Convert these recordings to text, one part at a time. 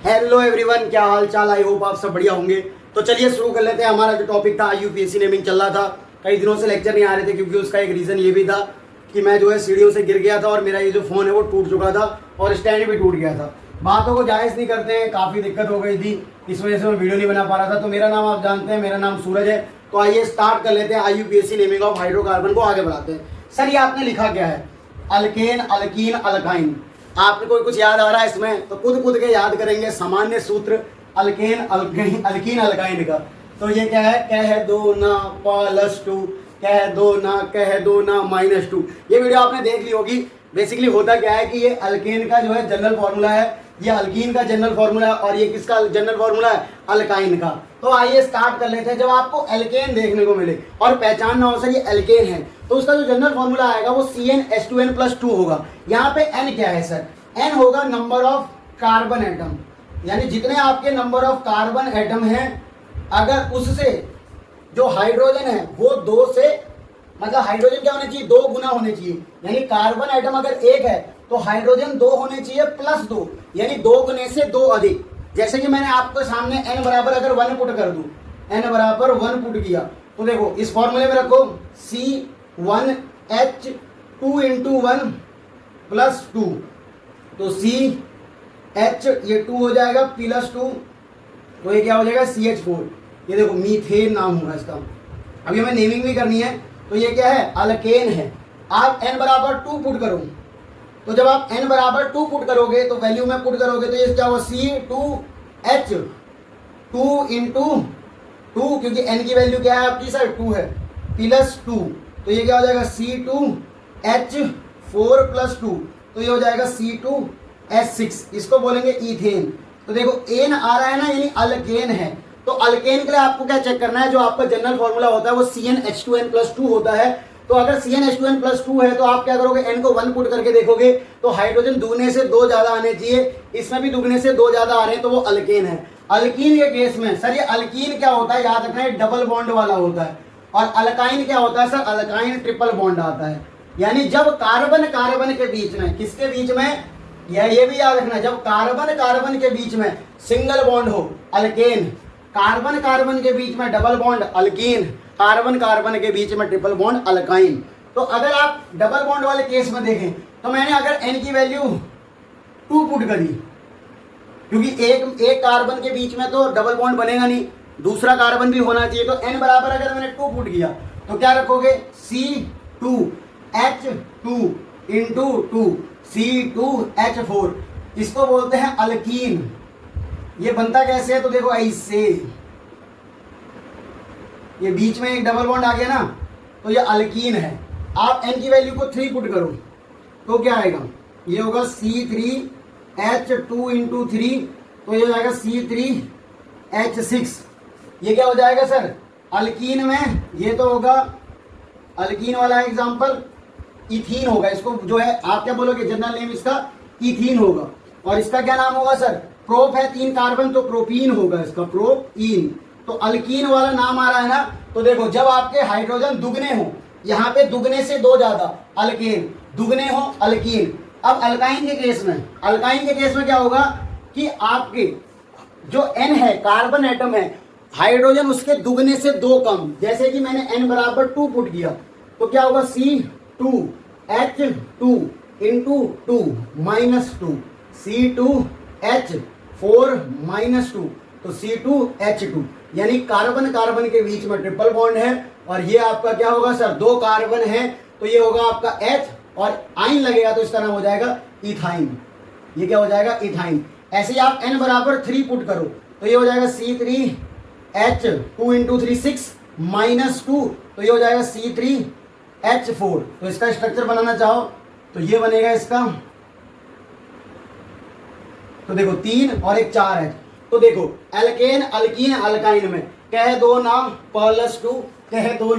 Hello everyone, क्या हाल चाल। I hope आप सब बढ़िया होंगे। तो चलिए शुरू कर लेते हैं। हमारा जो टॉपिक था यूपीएससी नेमिंग चल रहा था। कई दिनों से लेक्चर नहीं आ रहे थे क्योंकि उसका एक रीज़न ये भी था कि मैं जो है सीढ़ियों से गिर गया था और मेरा ये जो फ़ोन है वो टूट चुका था और स्टैंड भी टूट गया था। बातों को जायज़ नहीं करते हैं, काफ़ी दिक्कत हो गई थी, इस वजह से मैं वीडियो नहीं बना पा रहा था। तो मेरा नाम आप जानते हैं, मेरा नाम सूरज है। तो आइए स्टार्ट कर लेते हैं। IUPAC नेमिंग ऑफ हाइड्रोकार्बन को आगे बढ़ाते हैं। सर ये आपने लिखा क्या है? Alkane, alkyne, alkyne. आपने कोई कुछ याद आ रहा है इसमें? तो खुद के याद करेंगे। सामान्य सूत्र अल्केन, अल्कीन, अल्काइन का। तो ये क्या है? कह दो ना +2, कह दो ना -2। ये वीडियो आपने देख ली होगी। बेसिकली होता क्या है कि ये अल्केन का जो है जनरल फॉर्मूला है, ये अल्कीन का जनरल फॉर्मूला है और ये किसका जनरल फॉर्मूला है? अल्काइन का। तो आइए स्टार्ट कर लेते हैं। जब आपको एल्केन देखने को मिले और पहचानना हो सर ये एल्केन है, तो उसका जो जनरल फॉर्मूला आएगा वो CnH2n+2 होगा। यहाँ पे n क्या है सर? n होगा नंबर ऑफ कार्बन एटम, यानी जितने आपके नंबर ऑफ कार्बन एटम हैं, अगर उससे जो हाइड्रोजन है वो 2 से, मतलब हाइड्रोजन क्या होने चाहिए? 2 गुना होने चाहिए। यानी कार्बन एटम अगर 1 है तो हाइड्रोजन 2 होने चाहिए +2, यानी 2 गुने से 2 अधिक। जैसे कि मैंने आपके सामने n बराबर अगर 1 पुट कर दूं, n बराबर 1 पुट किया तो देखो इस फॉर्मूले में रखो C1H2 × 1 + 2, तो CH ये 2 हो जाएगा +2, तो ये क्या हो जाएगा? CH4। ये देखो मीथेन नाम होगा इसका। अभी हमें नेमिंग भी करनी है। तो ये क्या है? अल्केन है। आप n बराबर 2 पुट करो, तो जब आप n बराबर 2 पुट करोगे तो वैल्यू में पुट करोगे तो ये क्या होगा? C2H 2 × 2, क्योंकि n की वैल्यू क्या है आपकी सर? 2 है, +2, तो ये क्या हो जाएगा? C2H4 +2, तो ये हो जाएगा C2H6। इसको बोलेंगे ईथेन। तो देखो एन आ रहा है ना, यानी अल्केन है। तो अल्केन के लिए आपको क्या चेक करना है? जो आपका जनरल फॉर्मूला होता है वो CnH2n+2 होता है। तो अगर CnH2n+2 है तो आप क्या करोगे? n को 1 पुट करके देखोगे तो हाइड्रोजन दुगने से 2 ज्यादा आने चाहिए। इसमें भी दुगने से 2 ज्यादा आ रहे हैं, तो वो अल्केन है। अल्कीन के केस में सर ये अल्कीन क्या होता है? याद रखना है, डबल बॉन्ड वाला होता है। और अल्काइन क्या होता है सर? अल्काइन ट्रिपल बॉन्ड आता है। यानी जब कार्बन कार्बन के बीच में, किसके बीच में? ये भी याद रखना, जब कार्बन कार्बन के बीच में सिंगल बॉन्ड हो अल्केन, कार्बन कार्बन के बीच में double bond alkyne, carbon carbon के बीच में ट्रिपल बॉन्ड अल्काइन। तो अगर आप डबल बॉन्ड वाले केस में देखें तो मैंने अगर n की वैल्यू 2 पुट करी, क्योंकि एक कार्बन के बीच में तो डबल बॉन्ड बनेगा नहीं, दूसरा कार्बन भी होना चाहिए। तो n बराबर अगर मैंने 2 पुट किया तो क्या रखोगे? C2H2 × 2 C2H4। इसको बोलते हैं अल्कीन। ये बनता कैसे है? तो देखो ऐसे, ये बीच में एक डबल बॉन्ड आ गया ना, तो ये अल्कीन है। आप n की वैल्यू को 3 पुट करो तो क्या आएगा? ये होगा C3H2 × 3, तो ये हो जाएगा C3H6। ये क्या हो जाएगा सर? अल्कीन में ये तो होगा अल्कीन वाला एग्जांपल, इथीन होगा। इसको जो है आप क्या बोलोगे? जनरल नेम इसका इथीन होगा। और इसका क्या नाम होगा सर? प्रोप है 3 कार्बन, तो प्रोपीन होगा इसका, प्रोपीन। तो अल्कीन वाला नाम आ रहा है ना। तो देखो जब आपके हाइड्रोजन दुगने हो, यहाँ पे दुगने से 2 ज्यादा अल्केन, दुगने हो अल्कीन। अब अल्काइन के केस में, अल्काइन के केस में क्या होगा कि आपके जो n है, कार्बन एटम है, हाइड्रोजन उसके दुगने से 2 कम। जैसे कि मैंने n बराबर 2 पुट किया तो क्या होगा? C2H2 × 2 -2, C2H4 -2, तो C2H2। यानी कार्बन कार्बन के बीच में ट्रिपल बॉन्ड है। और ये आपका क्या होगा सर? 2 कार्बन है, तो ये होगा आपका H, और आइन लगेगा तो इसका नाम हो जाएगा इथाइन। ये क्या हो जाएगा? इथाइन। ऐसे ही आप n बराबर 3 पुट करो तो ये हो जाएगा C3H2 × 3 6 -2, तो ये हो जाएगा C3H4। तो इसका स्ट्रक्चर बनाना चाहो तो ये बनेगा इसका। तो देखो 3 और 1 4 है। तो देखो एल्केन, अल्कीन, अल्काइन में कह दो ना +2, कह दो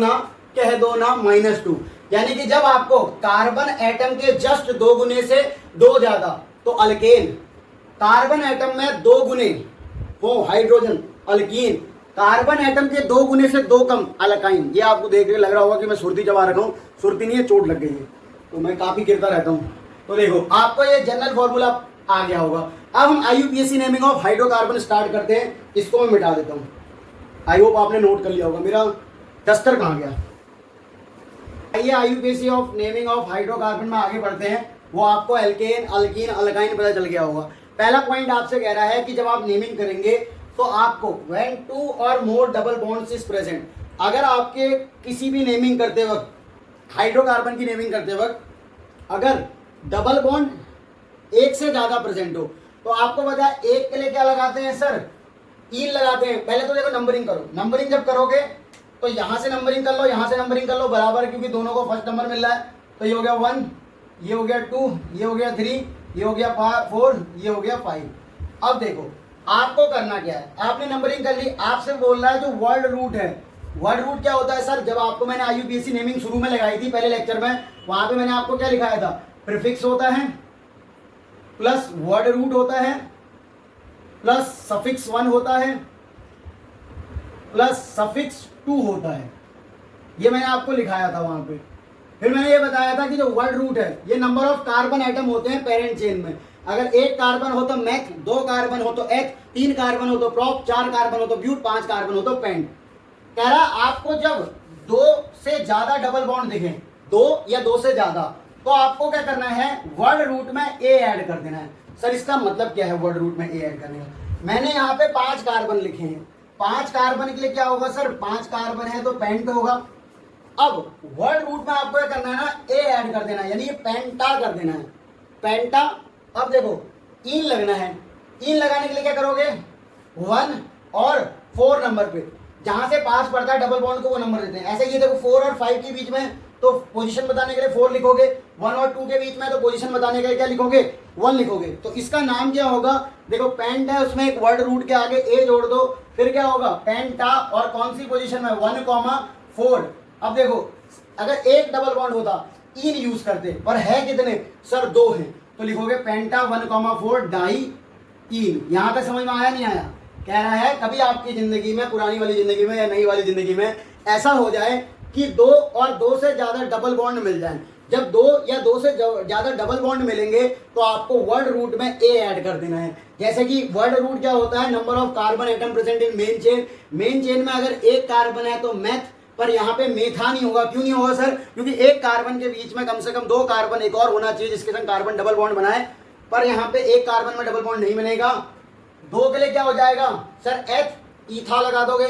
ना -2। यानी कि जब आपको कार्बन एटम के जस्ट 2 गुने से 2 ज्यादा तो अल्केन, कार्बन एटम में 2 गुने हो हाइड्रोजन अल्कीन, कार्बन एटम के 2 गुने से 2 कम अल्काइन। ये आपको देख के लग रहा होगा कि मैं सुर्ती चबा रखा हूँ, सुर्ती नहीं है, चोट लग गई है, तो मैं काफी गिरता रहता हूँ। तो देखो आपको ये जनरल फॉर्मूला आ गया होगा। अब हम IUPAC naming of hydrocarbon start करते हैं। इसको मैं मिटा देता हूँ। आई होप आपने नोट कर लिया होगा। मेरा डस्टर कहाँ गया? आइए IUPAC of naming of hydrocarbon में आगे बढ़ते हैं। वो आपको एल्केन, अल्कीन, अल्काइन पता चल गया होगा। पहला पॉइंट आपसे कह रहा है कि जब आप नेमिंग करेंगे तो आपको व्हेन 2 और मोर डबल बॉन्ड्स इज प्रेजेंट, अगर आपके किसी भी नेमिंग करते वक्त, हाइड्रोकार्बन की नेमिंग करते वक्त अगर डबल बॉन्ड एक से ज्यादा प्रेजेंट हो तो आपको पता है एक के लिए क्या लगाते हैं सर? ईन लगाते हैं। पहले तो देखो नंबरिंग करो। नंबरिंग जब करोगे तो यहां से नंबरिंग कर लो, यहां से नंबरिंग कर लो बराबर, क्योंकि दोनों को फर्स्ट नंबर मिल रहा है। तो ये हो गया 1, ये हो गया 2, ये हो गया 3, ये हो गया 4, ये हो गया 5। अब देखो आपको करना क्या है, आपने नंबरिंग कर ली, आपसे बोल रहा है जो वर्ड रूट है। वर्ड रूट क्या होता है सर? जब आपको मैंने IUPAC नेमिंग शुरू में लगाई थी पहले लेक्चर में, वहां पे मैंने आपको क्या लिखाया था? प्रीफिक्स होता है प्लस वर्ड रूट होता है प्लस सफिक्स 1 होता है प्लस सफिक्स 2 होता है। ये मैंने आपको लिखाया था वहां पे। फिर मैंने ये बताया था कि जो वर्ड रूट है ये नंबर ऑफ कार्बन आइटम होते हैं पेरेंट चेन में। अगर 1 कार्बन हो तो मेथ, 2 कार्बन हो तो एथ, 3 कार्बन हो तो प्रॉप, 4 कार्बन हो तो ब्यूट, 5 कार्बन हो तो पेंट। कह रहा आपको जब 2 से ज्यादा डबल बॉन्ड दिखे, 2 या 2 से ज्यादा, तो आपको क्या करना है? वर्ड रूट में ए ऐड कर देना है। सर इसका मतलब क्या है वर्ड रूट में ए ऐड करने का? मैंने यहाँ पे 5 कार्बन लिखे हैं। 5 कार्बन के लिए क्या होगा सर? 5 कार्बन है तो पेंट होगा। अब वर्ड रूट में आपको क्या करना है ना? ए ऐड कर देना है, यानी ये पेंटा कर देना है, पेंटा। अब देखो इन लगना है। इन लगाने के लिए क्या करोगे? 1 और 4 नंबर पे जहां से पास पड़ता है डबल बॉन्ड को वो नंबर देते हैं। ऐसे ये देखो 4 और 5 के बीच में तो पोजीशन बताने के लिए 4 लिखोगे, 1 और 2 के बीच में तो पोजीशन बताने के लिए क्या लिखोगे? 1 लिखोगे। तो इसका नाम क्या होगा? देखो पेंट है, उसमें एक वर्ड रूट के आगे ए जोड़ दो, फिर क्या होगा? पेंटा। और कौन सी पोजीशन में? 1,4। अब देखो अगर एक डबल बॉन्ड होता इन यूज करते, पर है कितने सर? 2 हैं, तो लिखोगे पेंटा 1,4 डाई इन। यहां तक समझ में आया नहीं आया? कह रहा है कभी आपकी जिंदगी में, पुरानी वाली जिंदगी में या नई वाली जिंदगी में ऐसा हो जाए कि 2 और 2 से ज्यादा डबल बॉन्ड मिल जाए। जब 2 या 2 से ज्यादा डबल बॉन्ड मिलेंगे तो आपको वर्ड रूट में ए ऐड कर देना है। जैसे कि वर्ड रूट क्या होता है? Number of carbon atom present in main chain. Main chain में अगर एक कार्बन है तो मेथ, पर यहाँ पे मेथा नहीं होगा। क्यों नहीं होगा सर? क्योंकि एक कार्बन के बीच में कम से कम 2 कार्बन एक और होना चाहिए जिसके संग कार्बन डबल बॉन्ड बनाए, पर यहाँ पे एक कार्बन में डबल बॉन्ड नहीं बनेगा। 2 के लिए क्या हो जाएगा सर? एथ, ईथा लगा दोगे।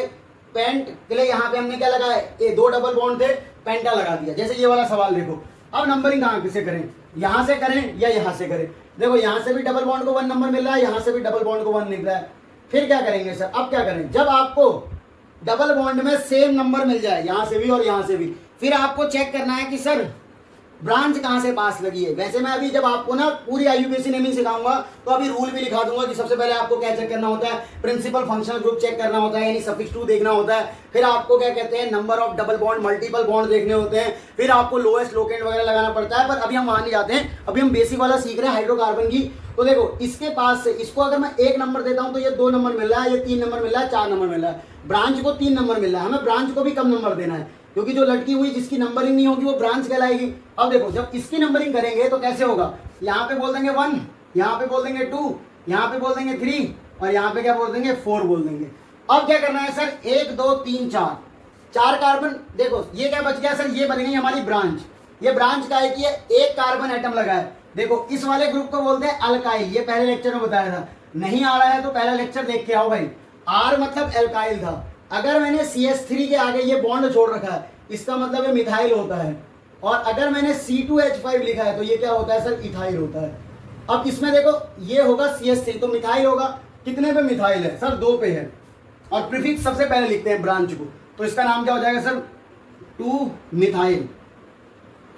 पेंट के लिए यहाँ पे हमने क्या लगाया? ये 2 डबल बॉन्ड थे, पेंटा लगा दिया। जैसे ये वाला सवाल देखो। अब नंबरिंग कहाँ से करें? यहाँ से करें या यहाँ से करें? देखो यहाँ से भी डबल बॉन्ड को 1 नंबर मिल रहा है, यहाँ से भी डबल बॉन्ड को 1 मिल रहा है। फिर क्या करेंगे सर? अब क्या करें? जब आपको डबल बॉन्ड में सेम नंबर मिल जाए, यहाँ से भी और यहाँ से भी, फिर आपको चेक करना है कि सर ब्रांच कहां से पास लगी है। वैसे मैं अभी जब आपको ना पूरी IUPAC नेमिंग सिखाऊंगा तो अभी रूल भी लिखा दूंगा कि सबसे पहले आपको क्या चेक करना होता है? प्रिंसिपल फंक्शनल ग्रुप चेक करना होता है, यानी सफिक्स 2 देखना होता है। फिर आपको क्या कहते हैं? Number of double bond, multiple bond देखने होते हैं। फिर आपको लोएस्ट लोकेंट वगैरह लगाना पड़ता है, पर अभी हम वहां नहीं जाते हैं। अभी हम बेसिक वाला सीख रहे हैं हाइड्रोकार्बन की। तो देखो इसके पास से इसको अगर मैं 1 नंबर देता हूं तो ये 2 नंबर मिल रहा है, ये 3 नंबर मिल रहा है, 4 नंबर मिल रहा है। ब्रांच को 3 नंबर मिल रहा है, हमें ब्रांच को भी कम नंबर देना है, क्योंकि जो लटकी हुई जिसकी नंबरिंग नहीं होगी वो ब्रांच कहलाएगी। अब देखो जब इसकी नंबरिंग करेंगे तो कैसे होगा? यहाँ पे बोल देंगे 1, यहाँ पे बोल देंगे 2, यहाँ पे बोल देंगे 3 और यहाँ पे क्या बोल देंगे? 4 बोल देंगे। अब क्या करना है सर? 1 2 3 4 कार्बन। देखो ये क्या बच गया सर? ये बन गई हमारी ब्रांच। ये ब्रांच का है कि ये 1 कार्बन एटम लगा है। देखो इस वाले ग्रुप को बोलते हैं अल्काइल। ये पहले लेक्चर में बताया था, नहीं आ रहा है तो पहला लेक्चर देख के आओ भाई। आर मतलब एल्काइल था। अगर मैंने CH3 के आगे ये बॉन्ड छोड़ रखा है इसका मतलब ये मिथाइल होता है, और अगर मैंने C2H5 लिखा है तो ये क्या होता है सर? इथाइल होता है। अब इसमें देखो ये होगा CH3 तो मिथाइल होगा। कितने पे मिथाइल है सर? 2 पे है। और प्रीफिक्स सबसे पहले लिखते हैं ब्रांच को, तो इसका नाम क्या हो जाएगा सर? 2 मिथाइल।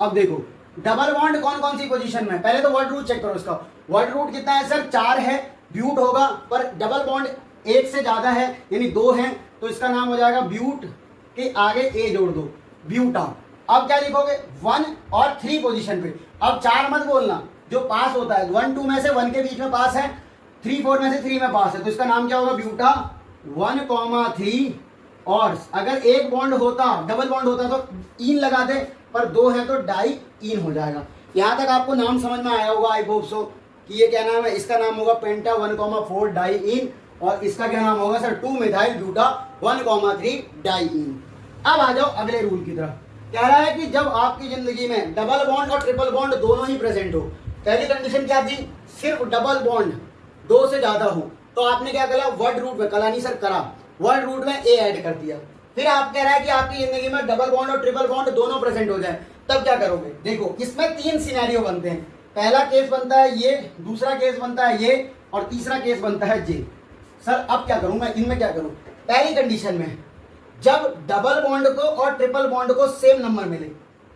अब देखो डबल बॉन्ड कौन कौन सी पोजीशन में? पहले तो वर्ड रूट चेक करो इसका। वर्ड रूट कितना है सर? 4 है। ब्यूट होगा, पर डबल बॉन्ड 1 से ज्यादा है यानी 2 है, तो इसका नाम हो जाएगा ब्यूट। के आगे ए जोड़ दो, ब्यूटा। अब क्या लिखोगे? 1 और 3 पोजीशन पे। अब 4 मत बोलना, जो पास होता है 1 2 में से 1 के बीच में पास है, 3 4 में से 3 में पास है, तो इसका नाम क्या होगा? ब्यूटा 1,3। और अगर एक बॉन्ड होता, डबल बॉन्ड होता तो इन लगाते, पर 2 है तो डाई इन हो जाएगा। यहां तक आपको नाम समझ में आया होगा आई होप सो। कि ये क्या नाम है, इसका नाम होगा पेंटा 1,4 डाइइन और इसका क्या नाम होगा सर 2 मिथाइल ब्यूटा 1,3 डाइइन। अब आ जाओ अगले रूल की तरफ। कह रहा है कि जब आपकी जिंदगी में डबल बॉन्ड और ट्रिपल बॉन्ड दोनों ही प्रेजेंट हो, पहली कंडीशन क्या थी, सिर्फ डबल बॉन्ड 2 से ज्यादा हो, तो आपने क्या करा, वर्ड रूट में, कला नहीं सर करा, वर्ड रूट में ए ऐड कर दिया। फिर आप कह रहा है कि आपकी जिंदगी में डबल बॉन्ड और ट्रिपल बॉन्ड दोनों प्रेजेंट हो जाए, तब क्या करोगे। देखो इसमें 3 सिनेरियो बनते हैं। पहला केस बनता है ये, दूसरा केस बनता है ये और तीसरा केस बनता है ये। सर अब क्या करूं मैं, इनमें क्या करूं। पहली कंडीशन में जब डबल बॉन्ड को और ट्रिपल बॉन्ड को सेम नंबर मिले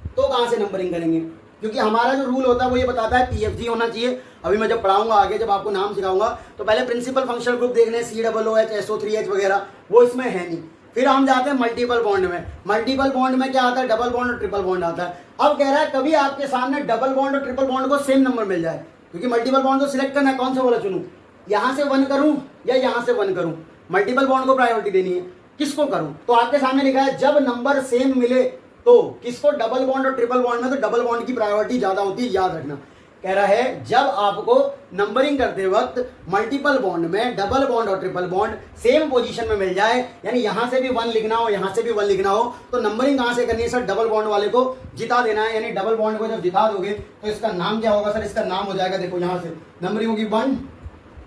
तो कहां से नंबरिंग करेंगे, क्योंकि हमारा जो रूल होता है वो ये बताता है पीएफजी होना चाहिए। अभी मैं जब पढ़ाऊंगा आगे, जब आपको नाम सिखाऊंगा तो पहले प्रिंसिपल फंक्शनल ग्रुप देखने, COOH SO3H वगैरह, वो इसमें है नहीं। फिर हम जाते हैं मल्टीपल बॉन्ड में। मल्टीपल बॉन्ड में क्या आता है, डबल बॉन्ड और ट्रिपल बॉन्ड आता है। अब कह रहा है कभी आपके सामने डबल बॉन्ड और ट्रिपल बॉन्ड को सेम नंबर मिल जाए, क्योंकि मल्टीपल बॉन्ड को सिलेक्ट करना है, कौन सा वाला चुनूं, यहां से 1 करूं या यहां से 1 करूं। मल्टीपल बॉन्ड को प्रायोरिटी देनी है, किसको करूं। तो आपके सामने लिखा है जब नंबर सेम मिले तो किसको, डबल बॉन्ड और ट्रिपल बॉन्ड में तो डबल बॉन्ड की प्रायोरिटी ज्यादा होती है, याद रखना। कह रहा है जब आपको नंबरिंग करते वक्त मल्टीपल बॉन्ड में डबल बॉन्ड और ट्रिपल बॉन्ड सेम पोजीशन में मिल जाए, यानी यहां से भी 1 लिखना हो, यहां से भी 1 लिखना हो, तो नंबरिंग कहां से करनी है सर, डबल बॉन्ड वाले को जिता देना है। यानी डबल बॉन्ड को जब जिता दोगे तो इसका नाम क्या होगा सर, इसका नाम हो जाएगा, देखो यहां से नंबरिंग होगी 1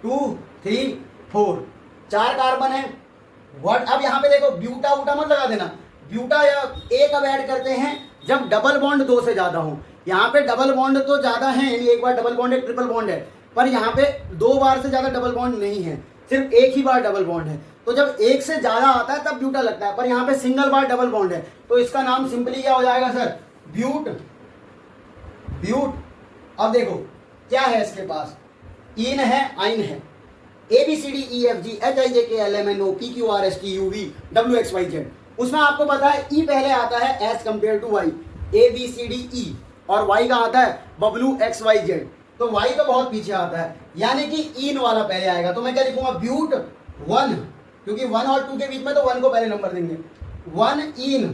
2 3 4, 4 कार्बन है। व्हाट, अब यहाँ पे देखो ब्यूटा वूटा मत लगा देना, ब्यूटा या ए कब ऐड करते हैं, जब डबल बॉन्ड 2 से ज्यादा हो। यहाँ पे डबल बॉन्ड तो ज्यादा है, यानी एक बार डबल बॉन्ड है, ट्रिपल बॉन्ड है, पर यहाँ पे 2 बार से ज्यादा डबल बॉन्ड नहीं है, सिर्फ एक ही बार डबल बॉन्ड है। तो जब एक से ज्यादा आता है तब ब्यूटा लगता है, पर यहाँ पे सिंगल बार डबल बॉन्ड है, तो इसका नाम सिंपली क्या हो जाएगा सर, ब्यूट। ब्यूट। अब देखो क्या है इसके पास, इन है, आइन है, ABCDEFG HIJKLMNO PQRSTUV WXYZ। उसमें आपको पता है ई पहले आता है as compare to Y, ABCDE, और वाई का आता है WXYZ, तो वाई तो बहुत पीछे आता है, यानी कि इन वाला पहले आएगा। तो मैं क्या लिखूंगा, ब्यूट 1, क्योंकि 1 और 2 के बीच में तो 1 को पहले नंबर देंगे। 1 इन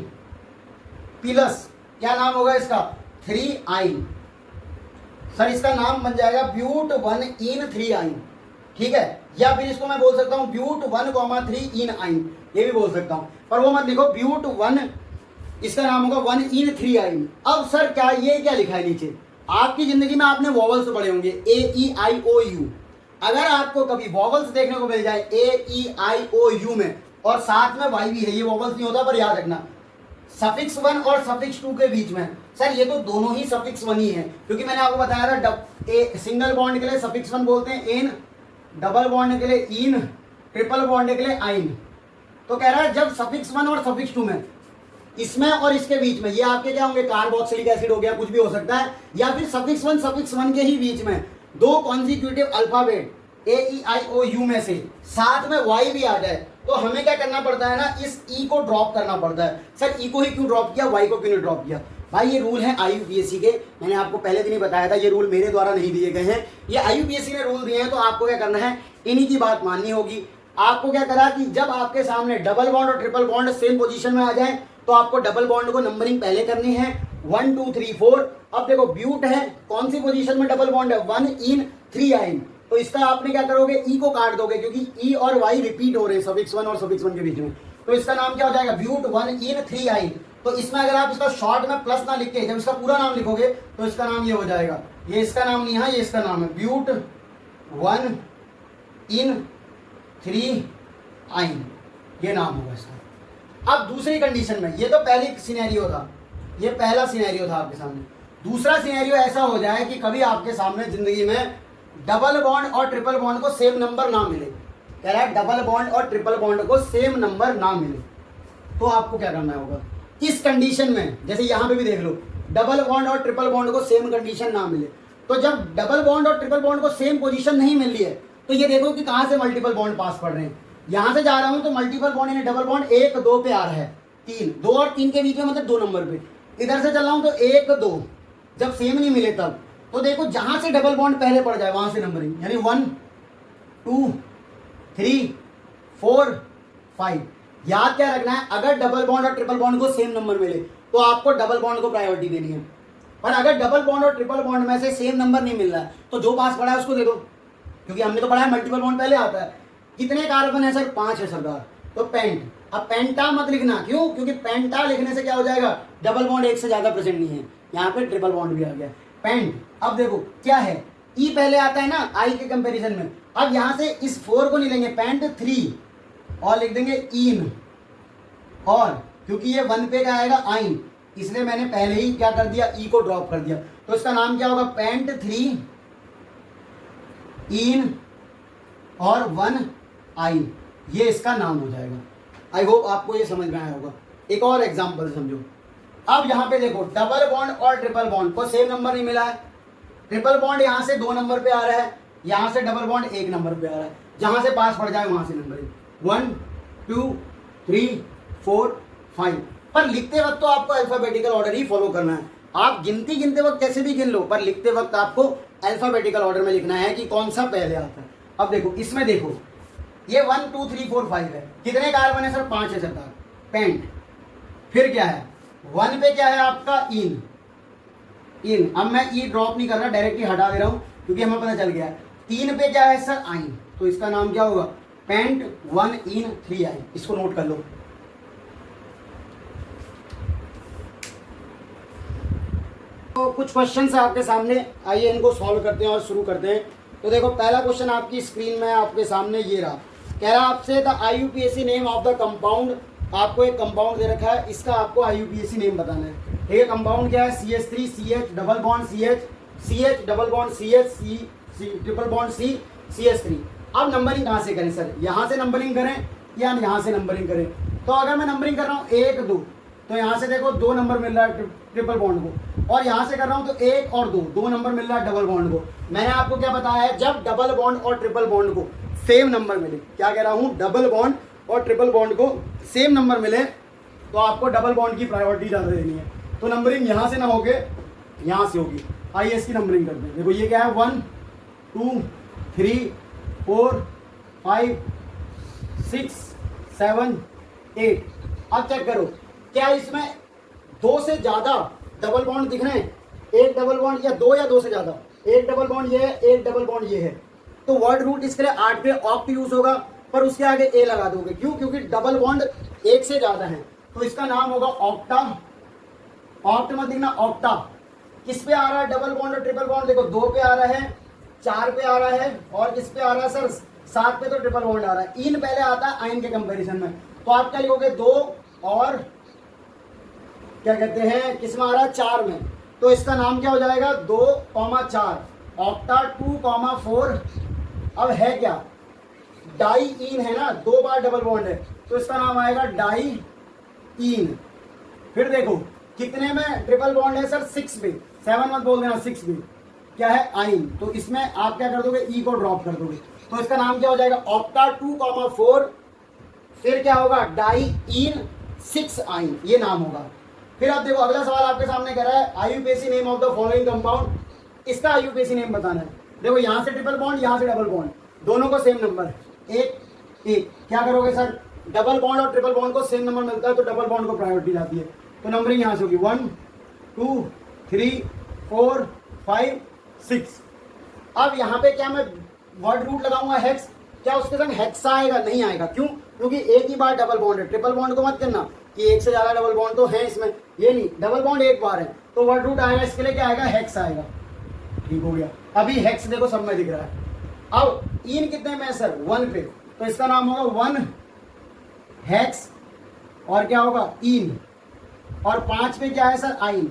प्लस क्या नाम होगा इसका, 3 आइन। सर इसका नाम बन जाएगा ब्यूट 1 इन 3 आइन, ठीक है। या फिर इसको मैं बोल सकता हूं ब्यूट 1,3 इन आइन, ये भी बोल सकता हूं, पर वो मत लिखो, ब्यूट 1, इसका नाम होगा 1 इन 3 आइन। अब सर क्या ये क्या लिखा है नीचे, आपकी जिंदगी में आपने वॉवल्स पढ़े होंगे AEIOU। अगर आपको कभी वॉवल्स देखने को मिल जाए AEIOU में और साथ में वाई भी है, ये वॉवल्स नहीं होता, पर याद रखना सफिक्स 1 और सफिक्स 2 के बीच में, सर ये तो दोनों ही सफिक्स 1 ही है, क्योंकि मैंने आपको बताया था सिंगल बॉन्ड के लिए सफिक्स 1 बोलते हैं एन, डबल बॉन्ड के लिए इन, ट्रिपल बॉन्ड के लिए आइन। तो कह रहा है जब सफिक्स 1 और सफिक्स 2 में, इसमें और इसके बीच में, ये आपके क्या होंगे, कार्बोक्सिलिक एसिड हो गया, कुछ भी हो सकता है, या फिर सफिक्स 1 के ही बीच में 2 कॉन्सिक्यूटिव अल्फाबेट AEIOU में से साथ में वाई भी आ जाए, तो हमें क्या करना पड़ता है ना, इस ई को ड्रॉप करना पड़ता है। सर ई को ही क्यों ड्रॉप किया, वाई को क्यों नहीं ड्रॉप किया। भाई ये रूल है IUPAC के, मैंने आपको पहले दिन ही बताया था, ये रूल मेरे द्वारा नहीं दिए गए हैं, ये IUPAC ने रूल दिए हैं, तो आपको क्या करना है, इन्हीं की बात माननी होगी। आपको क्या करा कि जब आपके सामने डबल बॉन्ड और ट्रिपल बॉन्ड सेम पोजीशन में आ जाए, तो आपको डबल बॉन्ड को नंबरिंग पहले करनी है 1 2 3 4। अब देखो ब्यूट है, कौन सी पोजीशन में डबल बॉन्ड है, 1 इन 3 आइन, तो इसका आपने क्या करोगे, ई को काट दोगे, क्योंकि ई और वाई रिपीट हो रहे हैं सफिक्स 1 और सफिक्स 1 के बीच में, तो इसका नाम क्या हो जाएगा, ब्यूट 1 इन 3 आइन। तो इसमें अगर आप इसका शॉर्ट में प्लस ना लिख के जब इसका पूरा नाम लिखोगे तो इसका नाम ये हो जाएगा, ये इसका नाम नहीं है, ये इसका नाम है ब्यूट 1 इन 3 आइन, ये नाम होगा इसका। अब दूसरी कंडीशन में, ये तो पहली सिनेरियो था, ये पहला सिनेरियो था आपके सामने। दूसरा सिनेरियो ऐसा हो जाए कि कभी आपके सामने जिंदगी में डबल बॉन्ड और ट्रिपल बॉन्ड को सेम नंबर ना मिले। कह रहा है डबल बॉन्ड और ट्रिपल बॉन्ड को सेम नंबर ना मिले, तो आपको क्या करना होगा इस कंडीशन में। जैसे यहाँ पे भी देख लो, डबल बॉन्ड और ट्रिपल बॉन्ड को सेम कंडीशन ना मिले, तो जब डबल बॉन्ड और ट्रिपल बॉन्ड को सेम पोजीशन नहीं मिल रही है, तो ये देखो कि कहाँ से मल्टीपल बॉन्ड पास पड़ रहे हैं। यहाँ से जा रहा हूँ तो मल्टीपल बॉन्ड यानी डबल बॉन्ड 1 2 पे आ रहा है, 3 2 और 3 के बीच में मतलब 2 नंबर पे। इधर से चल रहा हूँ तो 1 2, जब सेम नहीं मिले तब, तो देखो जहां से डबल बॉन्ड पहले पड़ जाए वहां से नंबरिंग, यानी 1 2 3 4 5। याद क्या रखना है, अगर डबल बॉन्ड और ट्रिपल बॉन्ड को सेम नंबर मिले तो आपको डबल बॉन्ड को प्रायोरिटी देनी है। पर अगर डबल बॉन्ड और ट्रिपल बॉन्ड में से सेम नंबर नहीं मिल रहा है तो जो पास पड़ा है उसको दे दो, क्योंकि हमने तो पढ़ा है मल्टीपल बॉन्ड पहले आता है। कितने कार्बन है सर? 5 है सरदार, तो पेंट। अब पेंटा मत लिखना, क्यों? क्योंकि पेंटा लिखने से क्या हो जाएगा, डबल बॉन्ड एक से ज्यादा प्रेजेंट नहीं है, यहाँ पे ट्रिपल बॉन्ड भी आ गया, पेंट। अब देखो क्या है, ई पहले आता है ना आई के कंपैरिजन में। अब यहाँ से इस 4 को नहीं लेंगे, पेंट 3 और लिख देंगे इन, और क्योंकि ये 1 पे का आएगा आइन, इसलिए मैंने पहले ही क्या कर दिया, ई को ड्रॉप कर दिया। तो इसका नाम क्या होगा, पेंट 3 इन और 1 आइन, ये इसका नाम हो जाएगा। आई होप आपको ये समझ में आया होगा। एक और एग्जांपल समझो। अब यहाँ पे देखो, डबल बॉन्ड और ट्रिपल बॉन्ड को सेम नंबर नहीं मिला है। ट्रिपल बॉन्ड यहाँ से 2 नंबर पे आ रहा है, यहाँ से डबल बॉन्ड 1 नंबर पे आ रहा है, जहां से पास पड़ जाए वहां से नंबर 1 2 3 4 5। पर लिखते वक्त तो आपको अल्फाबेटिकल ऑर्डर ही फॉलो करना है। आप गिनते वक्त कैसे भी गिन लो, पर लिखते वक्त आपको अल्फाबेटिकल ऑर्डर में लिखना है कि कौन सा पहले आता है। अब देखो इसमें देखो, ये 1 2 3 4 5 है। कितने कार्बन है सर? 5 है सरदार, पेंट। फिर क्या है, 1 पे क्या है आपका, इन। अब मैं ई ड्रॉप नहीं कर रहा, डायरेक्टली हटा दे रहा हूं क्योंकि हमें पता चल गया। 3 पे क्या है सर, आइन, तो इसका नाम क्या होगा, पेंट 1 इन 3 आइन। इसको नोट कर लो। तो कुछ क्वेश्चन है आपके सामने, आइए इनको सॉल्व करते हैं और शुरू करते हैं। तो देखो पहला क्वेश्चन आपकी स्क्रीन में आपके सामने ये रहा। कह रहा आपसे the IUPAC name of the compound. आपको एक कंपाउंड दे रखा है, इसका आपको IUPAC नेम बताना है। ठीक है, कंपाउंड क्या है, CH3 CH double bond CH CH double bond CH C triple bond C CH3। अब नंबरिंग कहाँ से करें सर? यहाँ से नंबरिंग करें या यहाँ से नंबरिंग करें? तो अगर मैं नंबरिंग कर रहा हूँ 1 2, तो यहाँ से देखो 2 नंबर मिल रहा है ट्रिपल बॉन्ड को, और यहाँ से कर रहा हूँ तो 1 और 2 नंबर मिल रहा है डबल बॉन्ड को। मैंने आपको क्या बताया है, जब डबल बॉन्ड और ट्रिपल बॉन्ड को सेम नंबर मिले, क्या कह रहा हूँ, डबल बॉन्ड और ट्रिपल बॉन्ड को सेम नंबर मिले तो आपको डबल बॉन्ड की प्रायोरिटी ज़्यादा देनी है। तो नंबरिंग यहाँ से ना होके यहाँ से होगी। आइए इसकी नंबरिंग करते हैं। देखो ये क्या है, 1 2 3 4 5 6 7 8। अब चेक करो, क्या इसमें 2 से ज़्यादा डबल बॉन्ड दिख रहे हैं? एक डबल बॉन्ड या 2 या 2 से ज़्यादा? एक डबल बॉन्ड ये है, एक डबल बॉन्ड ये है। तो वर्ड रूट इसके लिए 8 पे ऑक्ट यूज होगा, पर उसके आगे ए लगा दोगे। क्यों? क्योंकि डबल बॉन्ड 1 से ज़्यादा है, तो इसका नाम होगा ऑक्टा। ऑक्ट मत दिखना, ऑक्टा। किस पे आ रहा है डबल बॉन्ड और ट्रिपल बॉन्ड? देखो 2 पे आ रहा है, 4 पे आ रहा है, और किस पे आ रहा है सर, 7 पे तो ट्रिपल बॉन्ड आ रहा है। इन पहले आता है आइन के कंपैरिजन में, तो आप क्या लिखोगे, 2 और क्या कहते हैं, किस में आ रहा है, 4 में। तो इसका नाम क्या हो जाएगा, 2 4 ऑक्टा 2 4। अब है क्या, डाई इन है ना, 2 बार डबल बॉन्ड है, तो इसका नाम आएगा डाई इन। फिर देखो कितने में ट्रिपल बॉन्ड है सर, 6 पे, 7 मत बोल देना, 6 पे क्या है, आइन। तो इसमें आप क्या कर दोगे, ई को ड्रॉप कर दोगे, तो इसका नाम क्या हो जाएगा, ऑक्टा 2 4। फिर क्या होगा, डाई इन 6 आइन, ये नाम होगा। फिर आप देखो अगला सवाल आपके सामने कह रहा है, IUPAC name of the following compound. इसका IUPAC नेम बताना है। देखो यहाँ से ट्रिपल बॉन्ड, यहाँ से डबल बॉन्ड, दोनों को सेम नंबर, एक क्या करोगे सर, डबल बॉन्ड और ट्रिपल बॉन्ड को सेम नंबर मिलता है तो डबल बॉन्ड को प्रायोरिटी जाती है। तो नंबरिंग यहाँ से होगी 1 2 3 4 5 6। अब यहाँ पे क्या मैं वर्ड रूट लगाऊंगा हेक्स, क्या उसके संग हेक्सा आएगा? नहीं आएगा। क्यों? क्योंकि एक ही बार डबल बॉन्ड है। ट्रिपल बॉन्ड को मत करना कि 1 से ज्यादा डबल बॉन्ड तो है इसमें, ये नहीं, डबल बॉन्ड एक बार है, तो वर्ड रूट आएगा इसके लिए क्या आएगा, हेक्स आएगा। ठीक हो गया। अभी हेक्स देखो सब में दिख रहा है। अब इन कितने में है सर, 1 पे, तो इसका नाम होगा 1 हेक्स, और क्या होगा, इन। और 5 पे क्या है सर, आइन,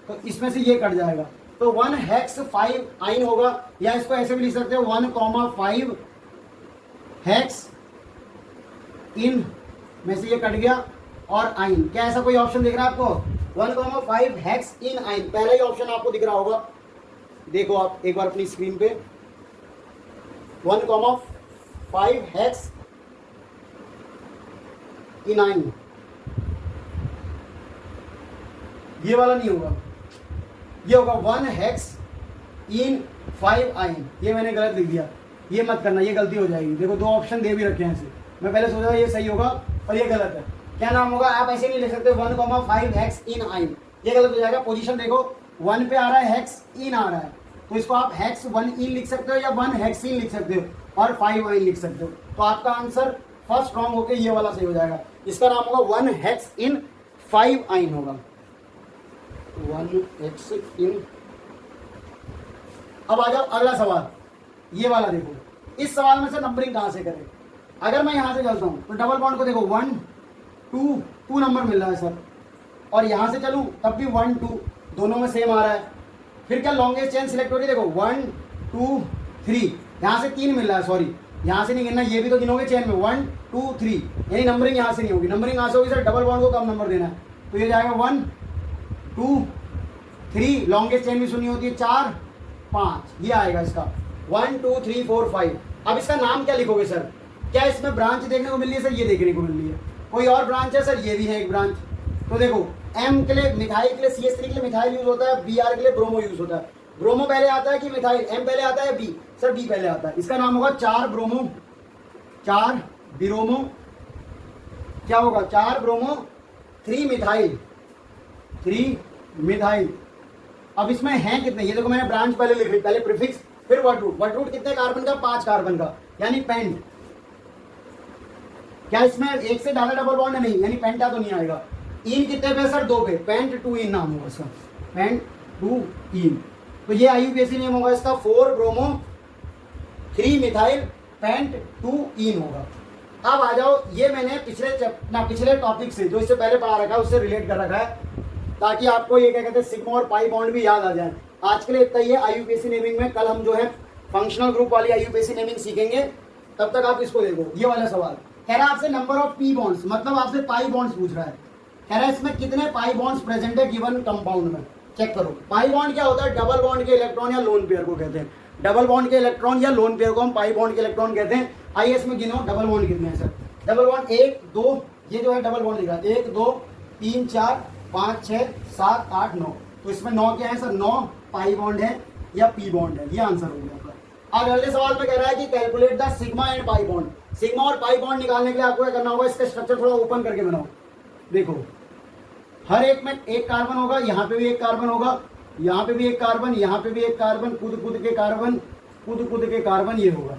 तो इसमें से ये कट जाएगा, तो 1 हेक्स 5 आइन होगा। या इसको ऐसे भी लिख सकते हो, 1 5 हेक्स इन, में से ये कट गया, और आइन। क्या ऐसा कोई ऑप्शन दिख रहा है आपको, 1 5 हेक्स इन आइन, पहला ही ऑप्शन आपको दिख रहा होगा। देखो आप एक बार अपनी स्क्रीन पे, 1 5 हेक्स इन आइन, ये वाला नहीं होगा, ये होगा 1 हेक्स इन 5 आइन। ये मैंने गलत लिख दिया, ये मत करना, ये गलती हो जाएगी। देखो 2 ऑप्शन दे भी रखे हैं ऐसे, मैं पहले सोचा था ये सही होगा और ये गलत है। क्या नाम होगा, आप ऐसे नहीं लिख सकते 1 5 हेक्स इन आइन, ये गलत हो जाएगा। पोजीशन देखो, 1 पे आ रहा है हेक्स इन आ रहा है, तो इसको आप हेक्स 1 इन लिख सकते हो या 1 हेक्सीन लिख सकते हो और 5 आइन लिख सकते हो। तो आपका आंसर फर्स्ट रॉन्ग होके ये वाला सही हो जाएगा। इसका नाम होगा 1 हेक्स इन 5 आइन होगा, 1 हेक्स इन। अब आ जाओ अगला सवाल, ये वाला देखो। इस सवाल में से नंबरिंग कहां से करें? अगर मैं यहां से चलता हूं तो डबल बॉन्ड को देखो 1 2 नंबर मिल रहा है सर, और यहां से चलूं तब भी 1 2 दोनों में सेम आ रहा है। फिर क्या लॉन्गेस्ट चेन सिलेक्ट हो रही है, देखो 1 2 3, यहां से 3 मिल रहा है, सॉरी यहां से नहीं गिनना, ये भी तो गिनोगे चेन में 1 2 3, यानी नंबरिंग यहां से नहीं होगी। नंबरिंग यहां से होगी सर, डबल बॉन्ड को कम नंबर देना है, तो ये जाएगा 1 2 3, लॉन्गेस्ट चेन भी सुनी होती है 4 5, ये आएगा इसका 1 2 3 4 5। अब इसका नाम क्या लिखोगे सर? क्या इसमें ब्रांच देखने को मिल रही है सर? ये देखने को मिल रही है। कोई और ब्रांच है सर? ये भी है एक ब्रांच। तो देखो एम के लिए मिथाइल के लिए CH3 के लिए मिथाइल यूज होता है, Br के लिए ब्रोमो यूज होता है। ब्रोमो पहले आता है कि मिथाइल? एम पहले आता है, बी? सर बी पहले आता है। इसका नाम होगा 4 ब्रोमो 4 बिरोमो, क्या होगा 4 ब्रोमो 3 मिथाइल 3 मिथाइल। अब इसमें है कितने, ये देखो मैंने ब्रांच पहले लिख ली, पहले प्रीफिक्स फिर वर्ड रूट। वर्ड रूट कितने कार्बन का? 5 कार्बन का, यानी पेंट। क्या इसमें एक से ज्यादा डबल बॉन्ड नहीं, यानी पेंटा तो नहीं आएगा। इन कितने पे सर? 2 पे, पेंट 2 इन नाम होगा इसका, पेंट 2 इन। तो ये IUPAC नेम होगा इसका 4 ब्रोमो 3 मिथाइल पेंट 2 इन होगा। अब आ जाओ, ये मैंने पिछले टॉपिक से जो इससे पहले पढ़ा रखा है उससे रिलेट कर रखा है, ताकि आपको ये क्या कहते हैं सिग्मा और पाई बॉन्ड भी याद आ जाए। आज के लिए इतना ही है IUPAC नेमिंग में। कल हम जो है फंक्शनल ग्रुप वाली IUPAC नेमिंग सीखेंगे, तब तक आप इसको देखो। ये वाला सवाल कह रहा है आपसे नंबर ऑफ पी बॉन्ड्स, मतलब आपसे पाई बॉन्ड्स पूछ रहा है। कह रहा है इसमें कितने पाई बॉन्ड्स प्रेजेंट है गिवन कंपाउंड में। चेक करो, पाई बॉन्ड क्या होता है? डबल बॉन्ड के इलेक्ट्रॉन या लोन पेयर को कहते हैं। डबल बॉन्ड के इलेक्ट्रॉन या लोन पेयर को हम पाई बॉन्ड के इलेक्ट्रॉन कहते हैं। आइए इसमें गिनो डबल बॉन्ड कितने हैं सर। डबल बॉन्ड 1 2, ये जो है डबल बॉन्ड लिखा 1 2 3 4 5 6 7 8 9, तो इसमें 9 क्या है सर? 9 पाई बॉन्ड है या पी बॉन्ड है, ये आंसर हो गया। अब अगले सवाल में कह रहा है कि calculate the sigma and pi bond. Sigma और पाई बॉन्ड निकालने के लिए आपको क्या करना होगा? इसका स्ट्रक्चर थोड़ा ओपन करके बनाओ। देखो हर एक में एक कार्बन होगा, यहाँ पे भी एक कार्बन होगा, यहाँ पे भी एक कार्बन, यहाँ पे भी एक कार्बन, कूद कूद के कार्बन, कूद कूद के कार्बन, ये होगा।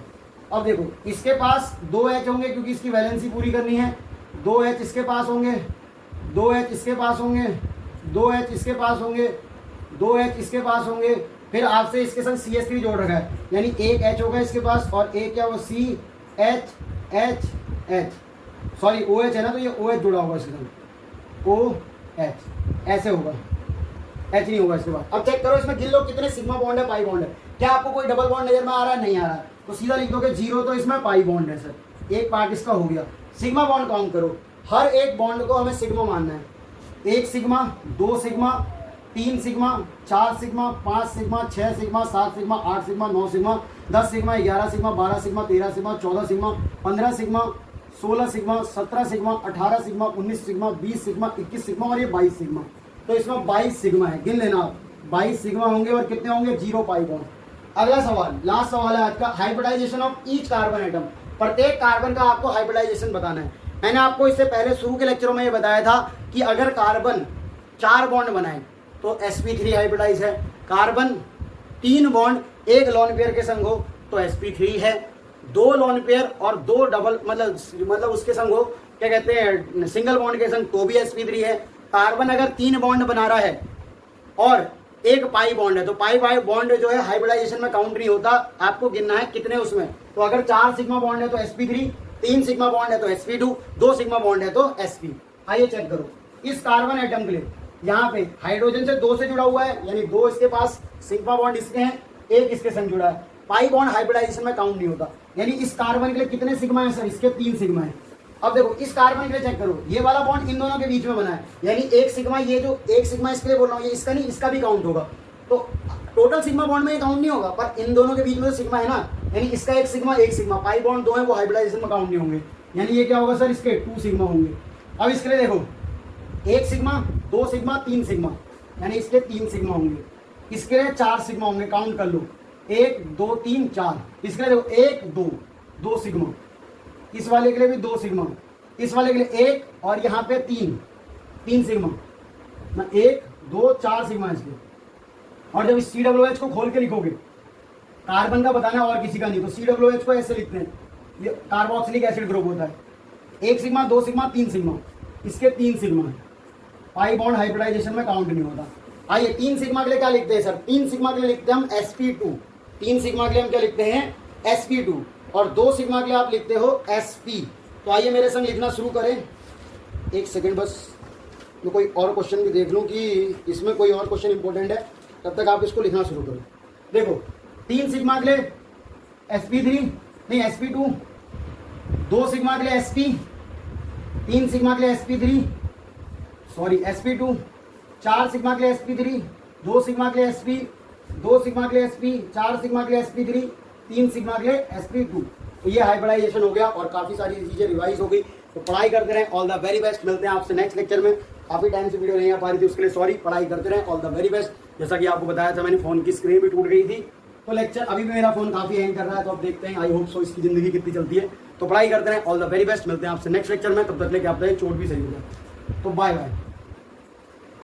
अब देखो इसके पास 2 H होंगे क्योंकि इसकी वैलेंसी पूरी करनी है। 2 H इसके पास होंगे, 2 H इसके पास होंगे, 2 H इसके पास होंगे, 2 H इसके पास होंगे। फिर आपसे इसके संग CH3 जोड़ रखा है, यानी एक H होगा इसके पास, और एक क्या वो CH सॉरी OH है ना, तो ये OH जुड़ा होगा इसके संग, OH ऐसे होगा, H नहीं होगा इसके बाद। अब चेक करो इसमें गिन लो कितने सिग्मा बॉन्ड है, पाई बॉन्ड है। क्या आपको कोई डबल बॉन्ड नजर में आ रहा है? नहीं आ रहा है, तो सीधा लिख दोगे 0, तो इसमें पाई बॉन्ड है सर। एक पार्ट इसका हो गया। सिग्मा बॉन्ड काउंट करो, हर एक बॉन्ड को हमें सिग्मा मानना है। 1 sigma, 2 sigma, 3 sigma, 4 sigma, 5 sigma, 6 sigma, 7 sigma, 8 sigma, 9 sigma, 10 sigma, 11 sigma, 12 sigma, 13 sigma, 14 sigma, 15 sigma, 16 sigma, 17 sigma, 18 sigma, 19 sigma, 20 sigma, 21 sigma और ये 22 सिग्मा। तो इसमें 22 सिग्मा है, गिन लेना आप। 22 सिग्मा होंगे और कितने होंगे? 0 पाई बॉन्ड। अगला सवाल, लास्ट सवाल है आज का, hybridisation of each carbon atom. प्रत्येक कार्बन का आपको हाइब्रिडाइजेशन बताना है। मैंने आपको इससे पहले शुरू के लेक्चरों में ये बताया था कि अगर कार्बन 4 बॉन्ड बनाए तो sp3 हाइब्रिडाइज है। कार्बन 3 बॉन्ड एक लोन पेयर के संग हो तो sp3 है। 2 लोन पेयर और 2 डबल मतलब उसके संग हो, क्या कहते हैं, सिंगल बॉन्ड के संग, तो भी sp3 है। कार्बन अगर 3 बॉन्ड बना रहा है और एक पाई बॉन्ड है तो पाई बॉन्ड जो है हाइब्रिडाइजेशन में काउंट नहीं होता, आपको गिनना है कितने उसमें। तो अगर 4 सिग्मा बॉन्ड है तो sp3, 3 सिग्मा बॉन्ड है तो sp2, 2 सिग्मा बॉन्ड है तो sp। आइए चेक करो, इस कार्बन एटम के लिए यहाँ पे हाइड्रोजन से 2 से जुड़ा हुआ है, यानी 2 इसके पास सिग्मा बॉन्ड इसके हैं, 1 इसके संग जुड़ा है। पाई बॉन्ड हाइब्रिडाइजेशन में काउंट नहीं होता, यानी इस कार्बन के लिए कितने सिग्मा है सर? इसके 3 सिग्मा है। अब देखो इस कार्बन के लिए चेक करो, ये वाला बॉन्ड इन दोनों के बीच में बना है, यानी 1 सिग्मा, ये जो 1 सिग्मा इसके लिए बोल रहा हूँ, ये इसका नहीं, इसका भी काउंट होगा। तो टोटल सिग्मा बॉन्ड में ये काउंट नहीं होगा, पर इन दोनों के बीच में तो सिग्मा है ना, यानी इसका 1 सिग्मा 1 सिग्मा, पाई बॉन्ड 2 है, वो हाइब्रिडाइजेशन में काउंट नहीं होंगे, यानी ये क्या होगा सर? इसके 2 सिग्मा होंगे। अब इसके लिए देखो 1 सिग्मा, 2 सिग्मा, 3 सिग्मा, यानी इसके 3 सिग्मा होंगे। इसके लिए 4 सिग्मा होंगे, काउंट कर लो, 1 2 3 4। इसके लिए देखो 1 2 2 सिग्मा, इस वाले के लिए भी 2 सिग्मा, इस वाले के लिए 1 और यहाँ पे 3 सिग्मा, 1 2 4 सिग्मा इसके। और जब इस COOH को खोल के लिखोगे, कार्बन का बताना और किसी का नहीं, तो COOH को ऐसे लिखते हैं, ये कार्बोक्सिलिक एसिड ग्रुप होता है, 1 सिग्मा 2 सिग्मा 3 सिग्मा, इसके 3 सिग्मा है, पाई बॉन्ड हाइब्रिडाइजेशन में काउंट नहीं होता। आइए 3 सिग्मा के लिए क्या लिखते हैं सर, 3 सिग्मा के लिए लिखते हैं हम sp2, 3 सिग्मा के लिए हम क्या लिखते हैं sp2, और 2 सिग्मा के लिए आप लिखते हो sp। तो आइए मेरे संग लिखना शुरू करें, एक सेकेंड बस मैं कोई और क्वेश्चन भी देख लूँ कि इसमें कोई और क्वेश्चन इंपॉर्टेंट है, तब तक आप इसको लिखना शुरू करो। देखो 3 सिग्मा के लिए sp3 नहीं sp2, 2 सिग्मा के लिए sp, 3 सिग्मा के लिए sp3 सॉरी sp2, 4 सिग्मा के लिए sp3, 2 सिग्मा के लिए sp, 2 सिग्मा के लिए sp, 4 सिग्मा के लिए sp3, 3 सिग्मा के लिए sp2। तो ये हाइब्रिडाइजेशन हो गया और काफ़ी सारी चीज़ें रिवाइज हो गई। तो पढ़ाई करते रहें, ऑल द वेरी बेस्ट। मिलते हैं आपसे नेक्स्ट लेक्चर में। काफ़ी टाइम से वीडियो नहीं आ पा रही थी, उसके लिए सॉरी। पढ़ाई करते रहें, ऑल द वेरी बेस्ट। जैसा कि आपको बताया था मैंने, फ़ोन की स्क्रीन भी टूट गई थी, तो लेक्चर अभी भी मेरा फ़ोन काफ़ी हैंग कर रहा है, तो अब देखते हैं, आई होप सो इसकी ज़िंदगी कितनी चलती है। तो पढ़ाई करते रहें, ऑल द वेरी बेस्ट। मिलते हैं आपसे नेक्स्ट लेक्चर में, तब तक लेके आप चोट भी सही हो जाए। तो बाय बाय।